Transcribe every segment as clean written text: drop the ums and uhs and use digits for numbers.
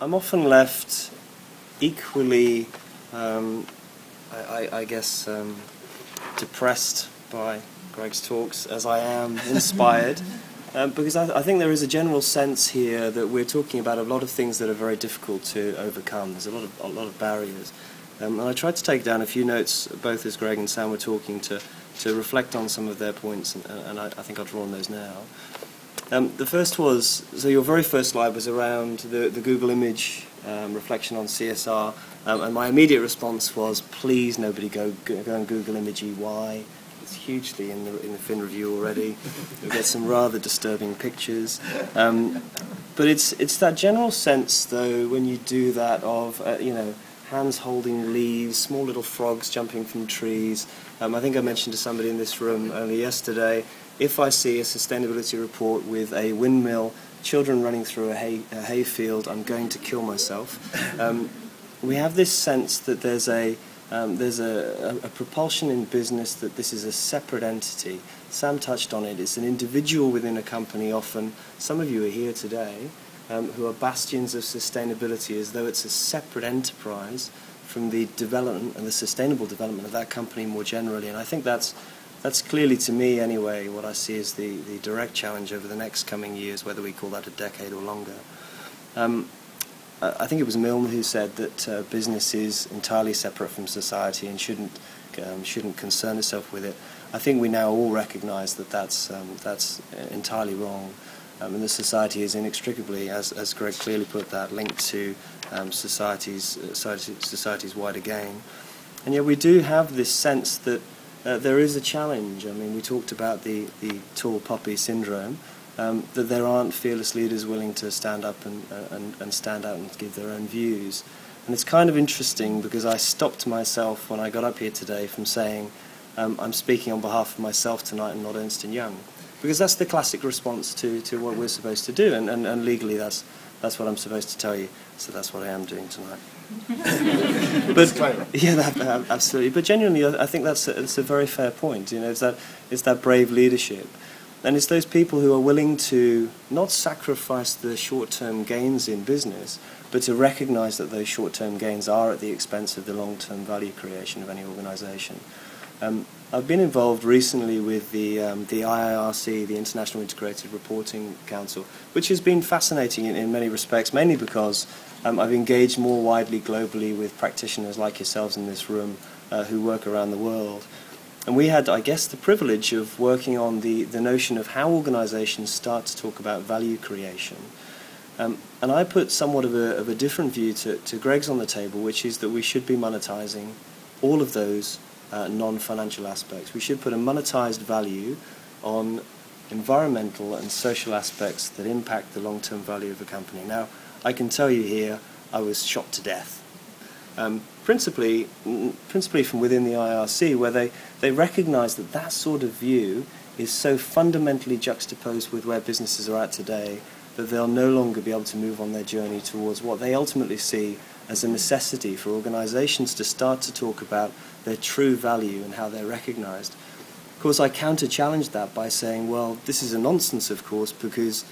I'm often left equally, I guess, depressed by Greg's talks as I am inspired, because I think there is a general sense here that we're talking about a lot of things that are very difficult to overcome. There's a lot of barriers, and I tried to take down a few notes, both as Greg and Sam were talking, to reflect on some of their points, and I think I'll draw on those now. The first was, so your very first slide was around the Google image reflection on CSR, and my immediate response was, please nobody go and Google image EY. It's hugely in the Fin review already. You'll get some rather disturbing pictures. But it's that general sense, though, when you do that of, hands holding leaves, small little frogs jumping from trees. I think I mentioned to somebody in this room only yesterday, if I see a sustainability report with a windmill, children running through a hay field, I'm going to kill myself. We have this sense that there's a propulsion in business that this is a separate entity. Sam touched on it. It's an individual within a company often. Some of you are here today who are bastions of sustainability, as though it's a separate enterprise from the development and the sustainable development of that company more generally. And I think that's clearly, to me anyway, what I see as the direct challenge over the next coming years, whether we call that a decade or longer. I think it was Milne who said that business is entirely separate from society and shouldn't concern itself with it. I think we now all recognise that that's entirely wrong, and that society is inextricably, as Greg clearly put that, linked to society's wider gain. And yet we do have this sense that there is a challenge. I mean, we talked about the tall poppy syndrome, that there aren't fearless leaders willing to stand up and stand out and give their own views. And it's kind of interesting because I stopped myself when I got up here today from saying I'm speaking on behalf of myself tonight and not Ernst & Young, because that's the classic response to what we're supposed to do, and legally that's what I'm supposed to tell you, so that's what I am doing tonight. But yeah, absolutely. But genuinely, I think it's a very fair point. It's that brave leadership, and it's those people who are willing to not sacrifice the short-term gains in business, but to recognise that those short-term gains are at the expense of the long-term value creation of any organisation. I've been involved recently with the IIRC, the International Integrated Reporting Council, which has been fascinating in many respects, mainly because I've engaged more widely globally with practitioners like yourselves in this room who work around the world. And we had, I guess, the privilege of working on the notion of how organisations start to talk about value creation. And I put somewhat of a different view to Greg's on the table, which is that we should be monetising all of those non-financial aspects. We should put a monetised value on environmental and social aspects that impact the long-term value of a company. Now, I can tell you here, I was shot to death. Principally from within the IRC, where they recognise that sort of view is so fundamentally juxtaposed with where businesses are at today that they'll no longer be able to move on their journey towards what they ultimately see as a necessity for organisations to start to talk about their true value and how they're recognised. Of course, I counter-challenged that by saying, well, this is a nonsense, of course, because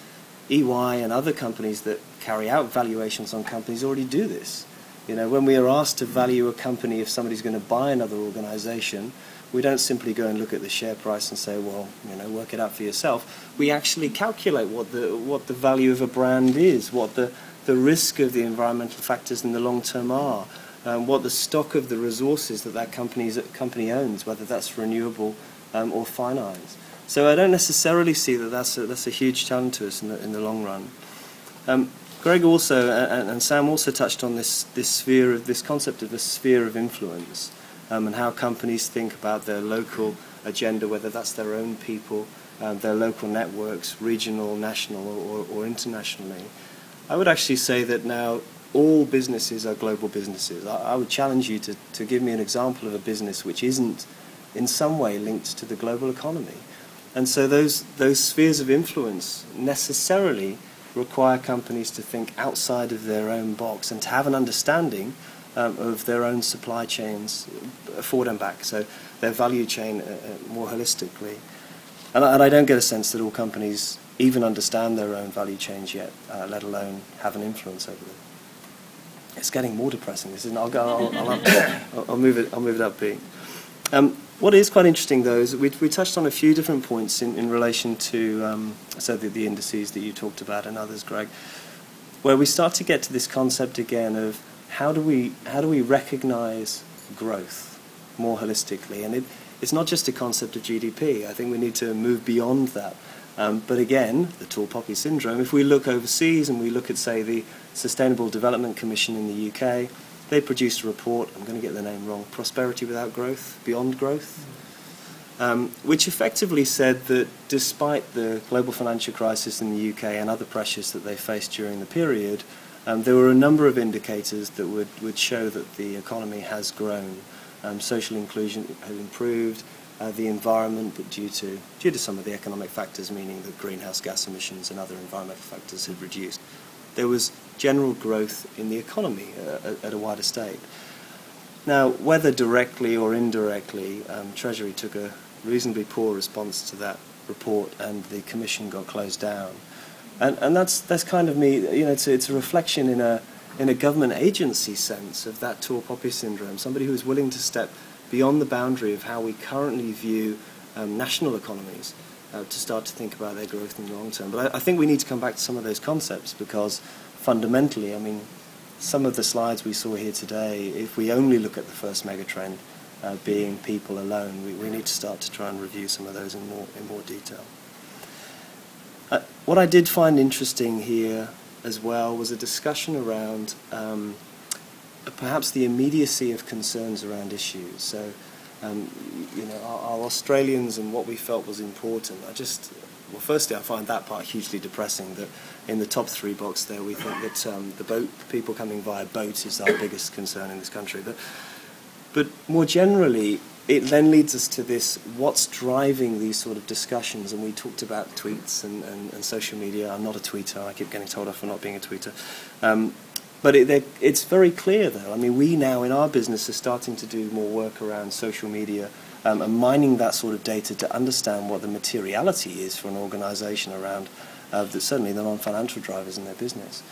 EY and other companies that carry out valuations on companies already do this. When we are asked to value a company if somebody's going to buy another organisation, we don't simply go and look at the share price and say, well, work it out for yourself. We actually calculate what the value of a brand is, what the risk of the environmental factors in the long term are, what the stock of the resources that company owns, whether that's renewable or finite. So I don't necessarily see that's a huge challenge to us in the long run. Greg also and Sam also touched on this concept of the sphere of influence, and how companies think about their local agenda, whether that's their own people, their local networks, regional, national, or internationally. I would actually say that now all businesses are global businesses. I would challenge you to give me an example of a business which isn't in some way linked to the global economy. And so those spheres of influence necessarily require companies to think outside of their own box and to have an understanding of their own supply chains forward and back, so their value chain more holistically. And I don't get a sense that all companies even understand their own value chains yet, let alone have an influence over them. It's getting more depressing. This isn't. I'll move it upbeat. What is quite interesting, though, is we touched on a few different points in relation to the indices that you talked about and others, Greg, where we start to get to this concept again of how do we recognise growth more holistically, and it's not just a concept of GDP. I think we need to move beyond that. But again, the tall poppy syndrome, if we look overseas and we look at, say, the Sustainable Development Commission in the UK, they produced a report, I'm going to get the name wrong, Prosperity Without Growth, Beyond Growth, which effectively said that despite the global financial crisis in the UK and other pressures that they faced during the period, there were a number of indicators that would show that the economy has grown. Social inclusion had improved, the environment, but due to some of the economic factors, meaning that greenhouse gas emissions and other environmental factors had reduced. There was general growth in the economy at a wider state. Now, whether directly or indirectly, Treasury took a reasonably poor response to that report, and the Commission got closed down. And that's kind of me. It's a reflection in a government agency sense of that tall poppy syndrome. Somebody who is willing to step beyond the boundary of how we currently view national economies to start to think about their growth in the long term. But I think we need to come back to some of those concepts, because fundamentally, I mean, some of the slides we saw here today, if we only look at the first megatrend being people alone, we need to start to try and review some of those in more detail. What I did find interesting here as well was a discussion around perhaps the immediacy of concerns around issues. So, our Australians and what we felt was important. Firstly, I find that part hugely depressing, that in the top 3 box there we think that the people coming via boat is our biggest concern in this country. But more generally, it then leads us to this, what's driving these sort of discussions? And we talked about tweets and social media. I'm not a tweeter. I keep getting told off for not being a tweeter. But it's very clear, though. I mean, we now in our business are starting to do more work around social media and mining that sort of data to understand what the materiality is for an organisation around certainly the non-financial drivers in their business.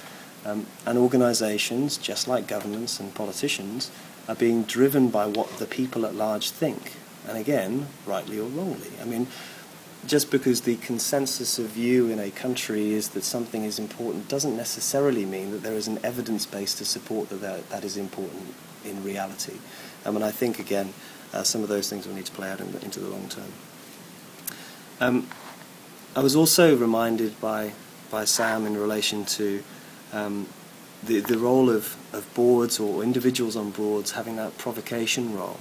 And organisations, just like governments and politicians, are being driven by what the people at large think. And again, rightly or wrongly. I mean, just because the consensus of view in a country is that something is important doesn't necessarily mean that there is an evidence base to support that is important in reality. And I think, again, some of those things will need to play out into the long term. I was also reminded by Sam in relation to the role of boards or individuals on boards having that provocation role.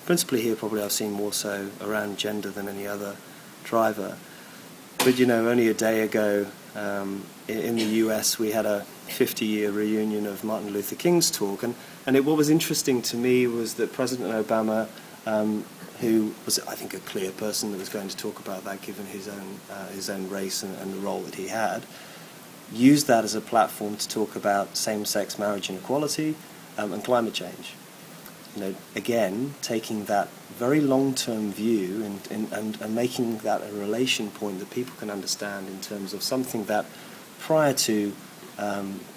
Principally here, probably I've seen more so around gender than any other driver. But only a day ago in the US we had a 50-year reunion of Martin Luther King's talk, and what was interesting to me was that President Obama, who was, I think, a clear person that was going to talk about that given his own race and the role that he had, used that as a platform to talk about same-sex marriage and equality and climate change. Again, taking that very long-term view and making that a relation point that people can understand in terms of something that prior to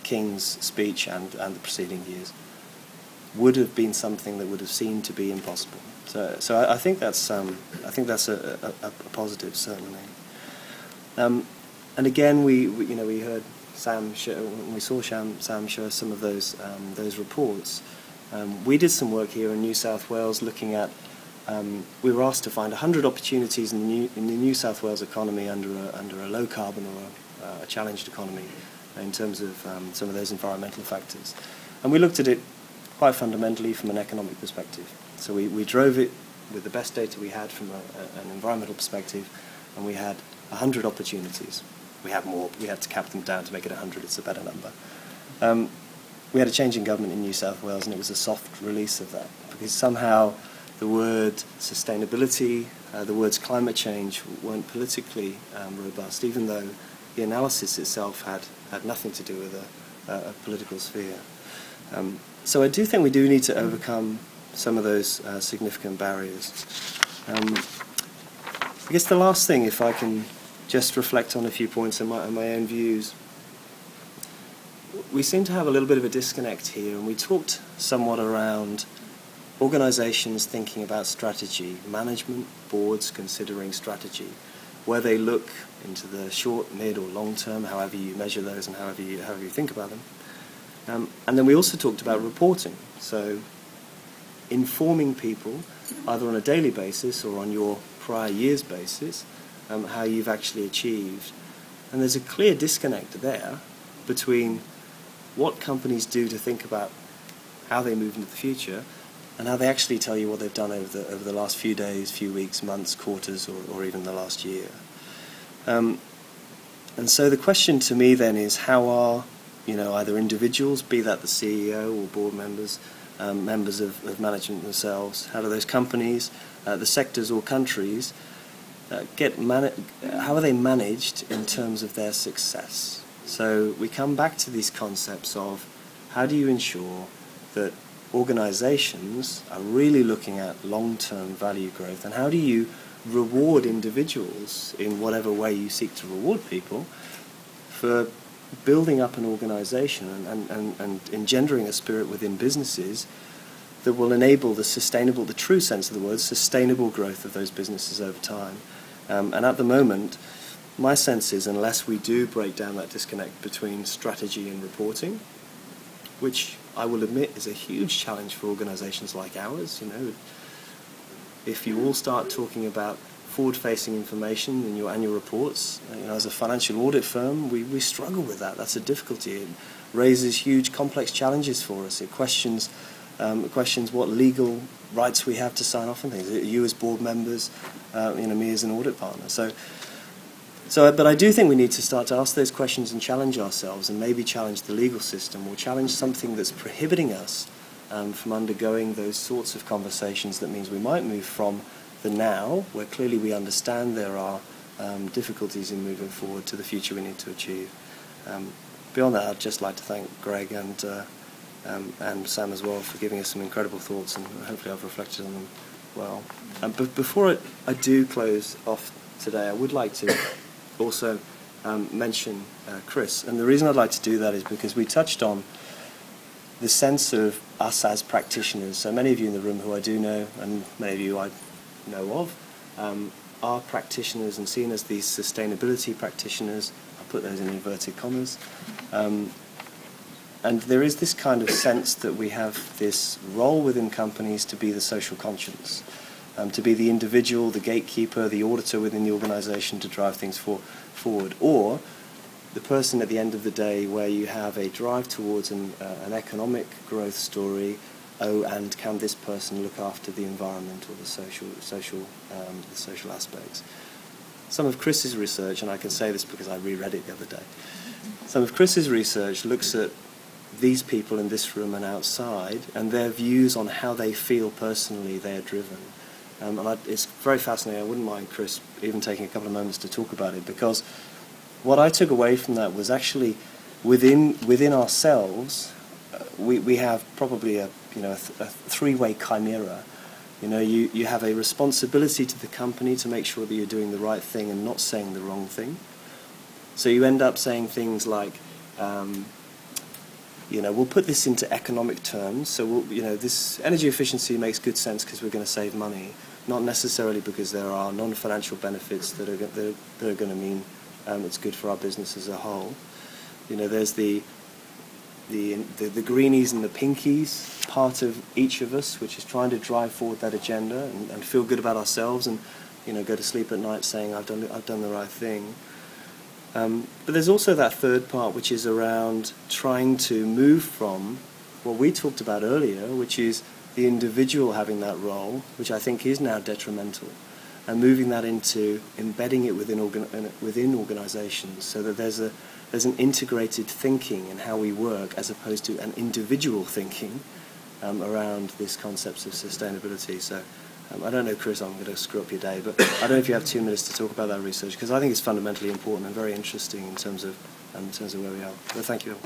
King's speech and the preceding years would have been something that would have seemed to be impossible. So I think that's a positive, certainly. And again, we heard Sam when we saw Sam show us some of those reports. We did some work here in New South Wales looking at, we were asked to find 100 opportunities in the New South Wales economy under a low carbon or a challenged economy in terms of some of those environmental factors. And we looked at it quite fundamentally from an economic perspective. So we drove it with the best data we had from an environmental perspective, and we had 100 opportunities. We had more, we had to cap them down to make it 100, it's a better number. We had a change in government in New South Wales, and it was a soft release of that, because somehow the word sustainability, the words climate change weren't politically robust, even though the analysis itself had nothing to do with a political sphere. So I do think we do need to overcome some of those significant barriers. I guess the last thing, if I can just reflect on a few points and my own views. we seem to have a little bit of a disconnect here, and we talked somewhat around organisations thinking about strategy, management, boards considering strategy, where they look into the short, mid or long term, however you measure those and however you think about them. And then we also talked about reporting, so informing people either on a daily basis or on your prior year's basis how you've actually achieved. And there's a clear disconnect there between what companies do to think about how they move into the future and how they actually tell you what they've done over the last few days, few weeks, months, quarters, or even the last year. And so the question to me then is, how are either individuals, be that the CEO or board members, members of management themselves, how do those companies, the sectors or countries how are they managed in terms of their success? So we come back to these concepts of how do you ensure that organizations are really looking at long-term value growth, and how do you reward individuals in whatever way you seek to reward people for building up an organization and engendering a spirit within businesses that will enable the true sense of the word, sustainable growth of those businesses over time. And at the moment, my sense is, unless we do break down that disconnect between strategy and reporting, which I will admit is a huge challenge for organizations like ours, if you all start talking about forward-facing information in your annual reports, as a financial audit firm, we struggle with that. That's a difficulty. It raises huge, complex challenges for us. It questions what legal rights we have to sign off on things. You as board members, me as an audit partner. But I do think we need to start to ask those questions and challenge ourselves, and maybe challenge the legal system, or challenge something that's prohibiting us from undergoing those sorts of conversations. That means we might move from the now, where clearly we understand there are difficulties in moving forward, to the future we need to achieve. Beyond that, I'd just like to thank Greg and Sam as well for giving us some incredible thoughts, and hopefully I've reflected on them well. But before I do close off today, I would like to also mention Chris, and the reason I'd like to do that is because we touched on the sense of us as practitioners. So many of you in the room who I do know, and many of you I know of, are practitioners and seen as these sustainability practitioners. I put those in inverted commas. And there is this kind of sense that we have this role within companies to be the social conscience, to be the individual, the gatekeeper, the auditor within the organisation to drive things forward, or the person at the end of the day where you have a drive towards an economic growth story. Oh, and can this person look after the environment or the social aspects? Some of Chris's research, and I can say this because I reread it the other day, some of Chris's research looks at these people in this room and outside, and their views on how they feel personally they are driven. It's very fascinating. I wouldn't mind Chris even taking a couple of moments to talk about it, because what I took away from that was actually within ourselves, we have probably a three-way chimera. You have a responsibility to the company to make sure that you're doing the right thing and not saying the wrong thing. So you end up saying things like, we'll put this into economic terms. So this energy efficiency makes good sense because we're going to save money, not necessarily because there are non-financial benefits that are going to mean it's good for our business as a whole. There's the greenies and the pinkies part of each of us, which is trying to drive forward that agenda and feel good about ourselves, and go to sleep at night saying I've done the right thing. But there's also that third part, which is around trying to move from what we talked about earlier, which is the individual having that role, which I think is now detrimental, and moving that into embedding it within organisations, so that there's an integrated thinking in how we work, as opposed to an individual thinking around these concepts of sustainability. So I don't know, Chris, I'm going to screw up your day, but I don't know if you have 2 minutes to talk about that research, because I think it's fundamentally important and very interesting in terms of where we are. But thank you all.